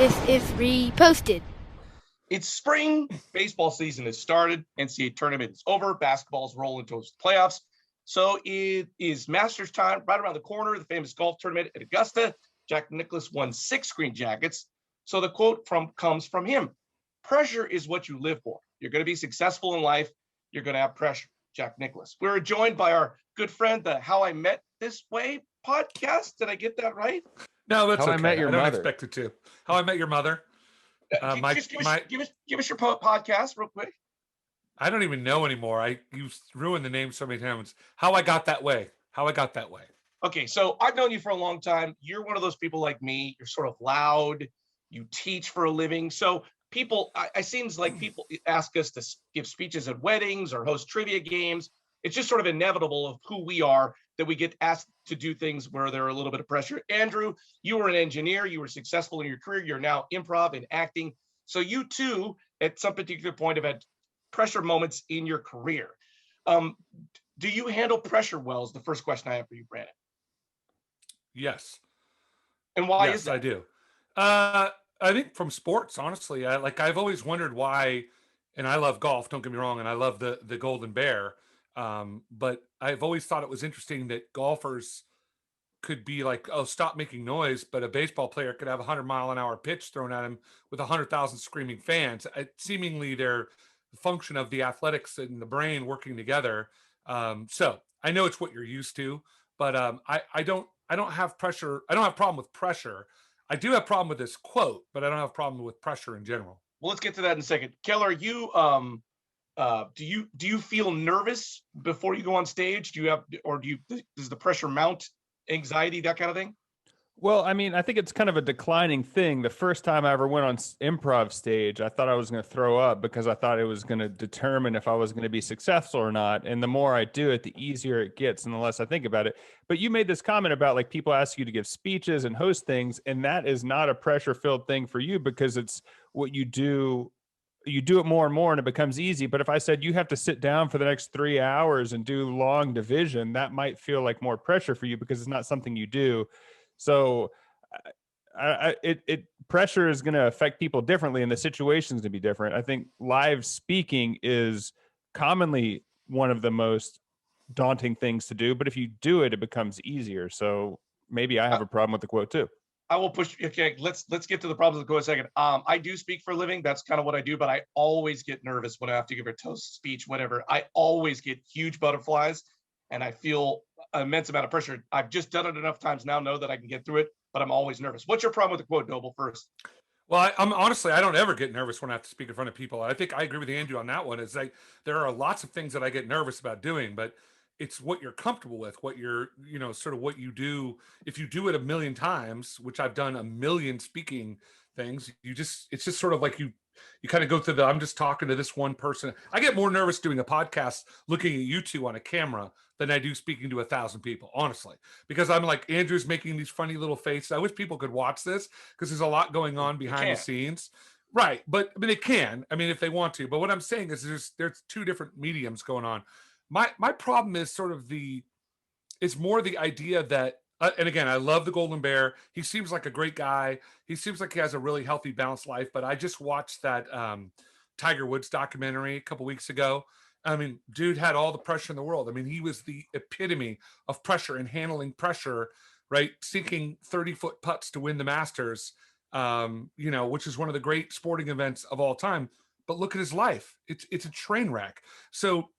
If reposted. It's spring. Baseball season has started. NCAA tournament is over. Basketball's rolling towards the playoffs. So it is Masters time right around the corner. The famous golf tournament at Augusta. Jack Nicklaus won 6 green jackets. So the quote comes from him. Pressure is what you live for. You're going to be successful in life. You're going to have pressure. Jack Nicklaus. We're joined by our good friend, the How I Met This Way podcast. Did I get that right? No, that's How okay. I Met Your I don't Mother. expect it to. How I Met Your Mother. Just give us your podcast real quick. I don't even know anymore. You ruined the name so many times. How I Got That Way. Okay, so I've known you for a long time. You're one of those people like me. You're sort of loud. You teach for a living. So it seems like people ask us to give speeches at weddings or host trivia games. It's just sort of inevitable of who we are that we get asked to do things where there are a little bit of pressure. Andrew, you were an engineer. You were successful in your career. You're now improv and acting. So you too, at some particular point, have had pressure moments in your career. Do you handle pressure well is the first question I have for you, Brandon. Yes. And why is that? I do. I think from sports, honestly, I've always wondered why, and I love golf, don't get me wrong, and I love the Golden Bear. But I've always thought it was interesting that golfers could be like, oh, stop making noise, but a baseball player could have a 100-mile-an-hour pitch thrown at him with 100,000 screaming fans. Seemingly, they're the function of the athletics and the brain working together. So I know it's what you're used to, but I don't have pressure. I don't have a problem with pressure. I do have a problem with this quote, but I don't have a problem with pressure in general. Well, let's get to that in a second. Keller, you do you feel nervous before you go on stage? Does the pressure mount, anxiety, that kind of thing? Well, I mean, I think it's kind of a declining thing. The first time I ever went on improv stage, I thought I was going to throw up because I thought it was going to determine if I was going to be successful or not. And the more I do it, the easier it gets and the less I think about it. But you made this comment about like people ask you to give speeches and host things, and that is not a pressure-filled thing for you because it's what you do. You do it more and more and it becomes easy. But if I said you have to sit down for the next 3 hours and do long division, that might feel like more pressure for you because it's not something you do. So pressure is going to affect people differently and the situation's going to be different. I think live speaking is commonly one of the most daunting things to do, but if you do it, it becomes easier. So maybe I have a problem with the quote too. I will push. Okay, let's get to the problems of the quote in a second. I do speak for a living. That's kind of what I do, but I always get nervous when I have to give a toast speech, whatever. I always get huge butterflies and I feel an immense amount of pressure. I've just done it enough times now, know that I can get through it, but I'm always nervous. What's your problem with the quote, Doble, first? Well, I'm honestly, I don't ever get nervous when I have to speak in front of people. I think I agree with Andrew on that one. It's like there are lots of things that I get nervous about doing, but it's what you're comfortable with, what you're, sort of what you do. If you do it a million times, which I've done a million speaking things, it's just sort of like you kind of go through I'm just talking to this one person. I get more nervous doing a podcast looking at you two on a camera than I do speaking to 1,000 people, honestly, because I'm like, Andrew's making these funny little faces. I wish people could watch this because there's a lot going on behind the scenes. Right. But I mean, they can, if they want to, but what I'm saying is there's 2 different mediums going on. My problem is sort of it's more the idea that, and again, I love the Golden Bear. He seems like a great guy. He seems like he has a really healthy, balanced life. But I just watched that Tiger Woods documentary a couple weeks ago. I mean, dude had all the pressure in the world. I mean, he was the epitome of pressure and handling pressure, right? Sinking 30-foot putts to win the Masters, which is one of the great sporting events of all time. But look at his life. It's a train wreck. So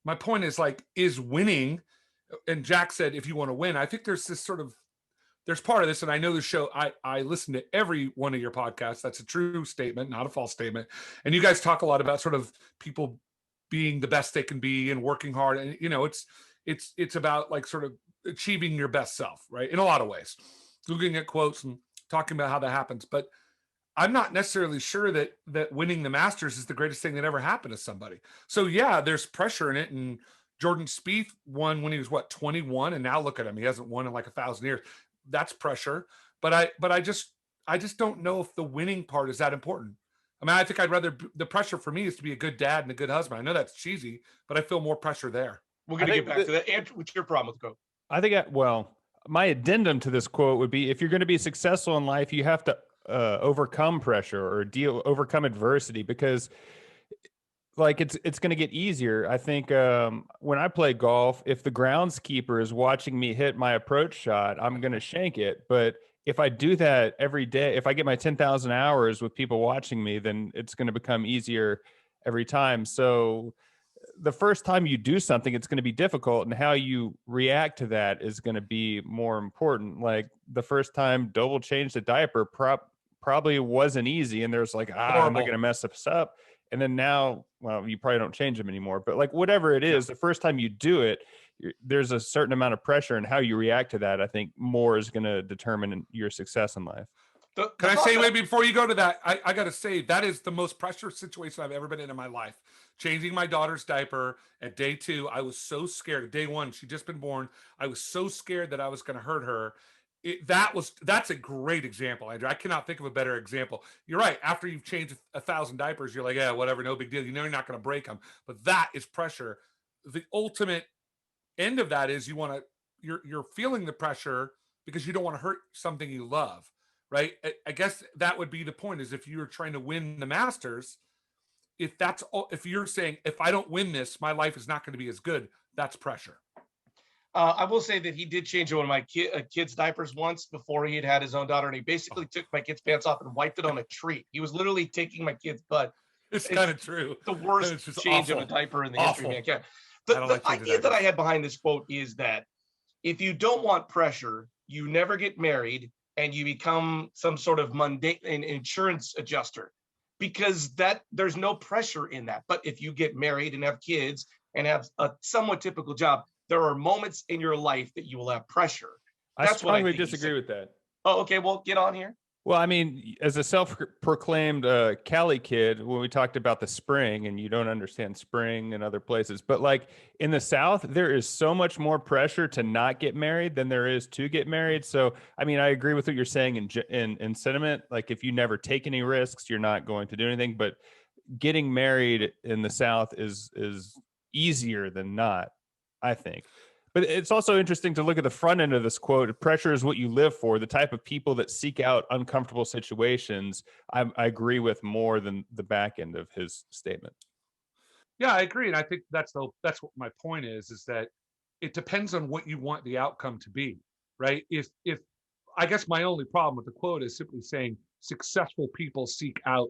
my point is is winning, and Jack said, if you want to win, I think there's part of this, and I know the show, I listen to every one of your podcasts. That's a true statement, not a false statement. And you guys talk a lot about sort of people being the best they can be and working hard. And, it's about like sort of achieving your best self, right? In a lot of ways, looking at quotes and talking about how that happens. But I'm not necessarily sure that winning the Masters is the greatest thing that ever happened to somebody. So yeah, there's pressure in it. And Jordan Spieth won when he was 21, and now look at him. He hasn't won in like 1,000 years. That's pressure. But I just don't know if the winning part is that important. I mean, I think I'd rather, the pressure for me is to be a good dad and a good husband. I know that's cheesy, but I feel more pressure there. We're going to get back to that. Andrew, what's your problem with the quote? I think, my addendum to this quote would be, if you're going to be successful in life, you have to overcome pressure or overcome adversity, because like it's going to get easier. I think when I play golf, if the groundskeeper is watching me hit my approach shot, I'm going to shank it. But if I do that every day, if I get my 10,000 hours with people watching me, then it's going to become easier every time. So the first time you do something, it's going to be difficult, and how you react to that is going to be more important. Like the first time Doble changed the diaper, probably wasn't easy, and there's like, am I Horrible. going to mess this up? And then now, well, you probably don't change them anymore, but like whatever it is, the first time you do it, there's a certain amount of pressure, and how you react to that, I think, more is going to determine your success in life. Can I say, wait, before you go to that, I got to say, that is the most pressure situation I've ever been in my life. Changing my daughter's diaper at day 2. I was so scared. Day 1, she'd just been born. I was so scared that I was going to hurt her. That's a great example, Andrew. I cannot think of a better example. You're right. After you've changed 1,000 diapers, you're like, yeah, whatever, no big deal. You know you're not going to break them. But that is pressure. The ultimate end of that is you're feeling the pressure because you don't want to hurt something you love. Right. I guess that would be the point, is if you're trying to win the Masters, if you're saying, if I don't win this, my life is not going to be as good, that's pressure. I will say that he did change one of my kids' diapers once before he had his own daughter, and he basically took my kid's pants off and wiped it on a tree. He was literally taking my kid's butt. It's kind of true. The worst change of a diaper in the history of mankind. The idea that I had behind this quote is that if you don't want pressure, you never get married, and you become some sort of mundane insurance adjuster, because there's no pressure in that. But if you get married and have kids and have a somewhat typical job, there are moments in your life that you will have pressure. That's I strongly disagree with that. Oh, okay. Well, get on here. Well, I mean, as a self-proclaimed Cali kid, when we talked about the spring, and you don't understand spring and other places, but like in the South, there is so much more pressure to not get married than there is to get married. So, I mean, I agree with what you're saying in sentiment. Like if you never take any risks, you're not going to do anything. But getting married in the South is easier than not, I think. But it's also interesting to look at the front end of this quote. Pressure is what you live for. The type of people that seek out uncomfortable situations, I agree with more than the back end of his statement. Yeah, I agree. And I think that's what my point is that it depends on what you want the outcome to be, right? If I guess my only problem with the quote is simply saying successful people seek out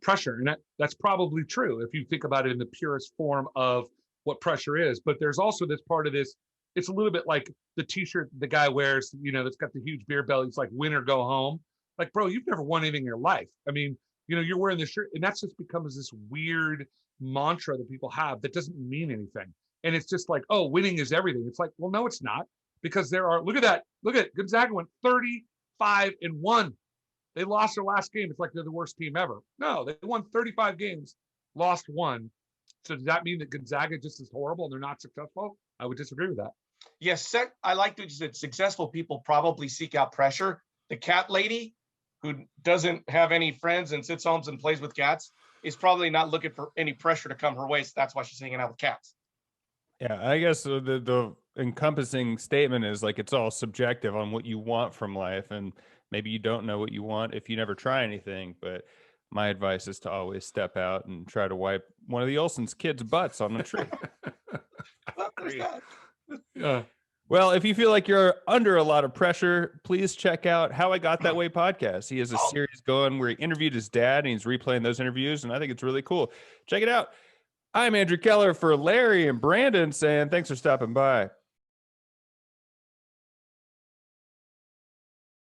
pressure. And that's probably true if you think about it in the purest form of what pressure is. But there's also this part of this, it's a little bit like the t-shirt the guy wears, that's got the huge beer belly. It's like win or go home. Like, bro, you've never won anything in your life. I mean, you're wearing this shirt, and that's just becomes this weird mantra that people have that doesn't mean anything. And it's just like, oh, winning is everything. It's like, well, no, it's not, because look at Gonzaga went 35-1. They lost their last game. It's like they're the worst team ever. No, they won 35 games, lost 1. So does that mean that Gonzaga just is horrible and they're not successful? I would disagree with that. Yes, I like to say successful people probably seek out pressure. The cat lady who doesn't have any friends and sits home and plays with cats is probably not looking for any pressure to come her way. So that's why she's hanging out with cats. Yeah, I guess the encompassing statement is like it's all subjective on what you want from life. And maybe you don't know what you want if you never try anything. But my advice is to always step out and try to wipe one of the Olsen's kids' butts on the tree. Yeah. Well, if you feel like you're under a lot of pressure, please check out How I Got That Way podcast. He has a series going where he interviewed his dad, and he's replaying those interviews, and I think it's really cool. Check it out. I'm Andrew Keller for Larry and Brandon saying thanks for stopping by.